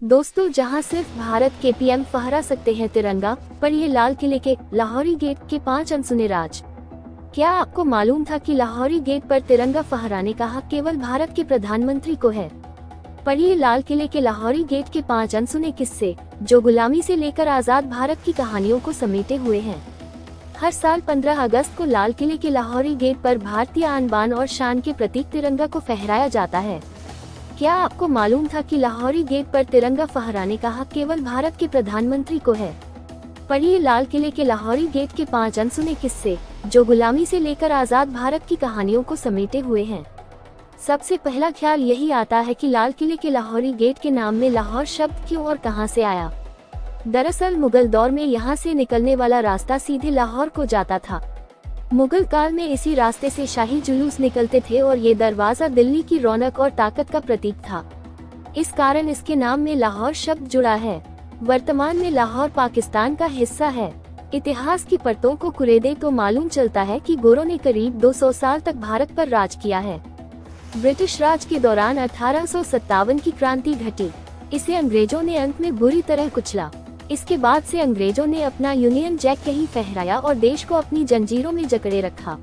दोस्तों, जहां सिर्फ भारत के पीएम फहरा सकते हैं तिरंगा, पर ये लाल किले के लाहौरी गेट के 5 अनसुने राज। क्या आपको मालूम था कि लाहौरी गेट पर तिरंगा फहराने का हक केवल भारत के प्रधानमंत्री को है? पढ़िए लाल किले के लाहौरी गेट के 5 अनसुने किस्से, जो गुलामी से लेकर आजाद भारत की कहानियों को समेटे हुए हैं। हर साल 15 अगस्त को लाल किले के लाहौरी गेट पर भारतीय आन बान और शान के प्रतीक तिरंगा को फहराया जाता है। क्या आपको मालूम था कि लाहौरी गेट पर तिरंगा फहराने का हक केवल भारत के प्रधानमंत्री को है? पढ़िए लाल किले के लाहौरी गेट के 5 अनसुने किस्से, जो गुलामी से लेकर आजाद भारत की कहानियों को समेटे हुए हैं। सबसे पहला ख्याल यही आता है कि लाल किले के लाहौरी गेट के नाम में लाहौर शब्द क्यों और कहां से आया। दरअसल मुगल दौर में यहां से निकलने वाला रास्ता सीधे लाहौर को जाता था। मुगल काल में इसी रास्ते से शाही जुलूस निकलते थे और ये दरवाजा दिल्ली की रौनक और ताकत का प्रतीक था। इस कारण इसके नाम में लाहौर शब्द जुड़ा है। वर्तमान में लाहौर पाकिस्तान का हिस्सा है। इतिहास की परतों को कुरेदे तो मालूम चलता है कि गोरों ने करीब 200 साल तक भारत पर राज किया है। ब्रिटिश राज के दौरान 1857 की क्रांति घटी। इसे अंग्रेजों ने अंत में बुरी तरह कुचला। इसके बाद से अंग्रेजों ने अपना यूनियन जैक यहीं फहराया और देश को अपनी जंजीरों में जकड़े रखा।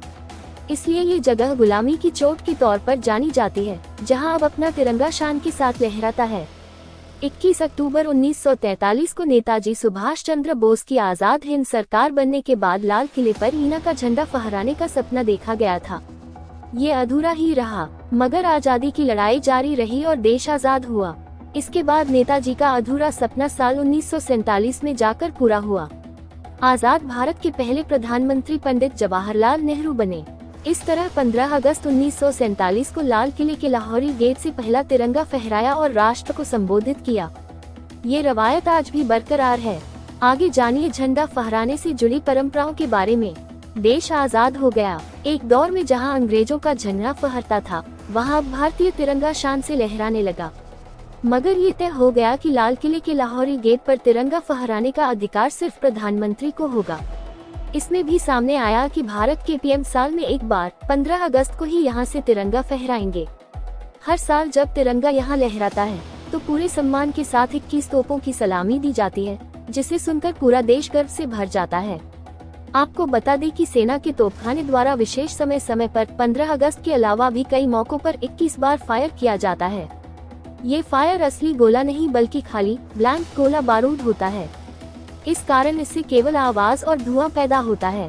इसलिए ये जगह गुलामी की चोट के तौर पर जानी जाती है, जहां अब अपना तिरंगा शान के साथ लहराता है। 21 अक्टूबर 1943 को नेताजी सुभाष चंद्र बोस की आजाद हिंद सरकार बनने के बाद लाल किले पर ईना का झंडा फहराने का सपना देखा गया था। ये अधूरा ही रहा, मगर आजादी की लड़ाई जारी रही और देश आजाद हुआ। इसके बाद नेताजी का अधूरा सपना साल 1947 में जाकर पूरा हुआ। आजाद भारत के पहले प्रधानमंत्री पंडित जवाहरलाल नेहरू बने। इस तरह 15 अगस्त 1947 को लाल किले के लाहौरी गेट से पहला तिरंगा फहराया और राष्ट्र को संबोधित किया। ये रवायत आज भी बरकरार है। आगे जानिए झंडा फहराने से जुड़ी परंपराओं के बारे में। देश आजाद हो गया। एक दौर में जहां अंग्रेजों का झंडा फहरता था, वहां अब भारतीय तिरंगा शान से लहराने लगा। मगर ये तय हो गया कि लाल किले के लाहौरी गेट पर तिरंगा फहराने का अधिकार सिर्फ प्रधानमंत्री को होगा। इसमें भी सामने आया कि भारत के पीएम साल में एक बार 15 अगस्त को ही यहाँ से तिरंगा फहराएंगे। हर साल जब तिरंगा यहाँ लहराता है तो पूरे सम्मान के साथ 21 तोपों की सलामी दी जाती है, जिसे सुनकर पूरा देश गर्व से भर जाता है। आपको बता दें कि सेना के तोपखाने द्वारा विशेष समय समय पर 15 अगस्त के अलावा भी कई मौकों पर 21 बार फायर किया जाता है। ये फायर असली गोला नहीं बल्कि खाली ब्लैंक गोला बारूद होता है। इस कारण इससे केवल आवाज और धुआं पैदा होता है।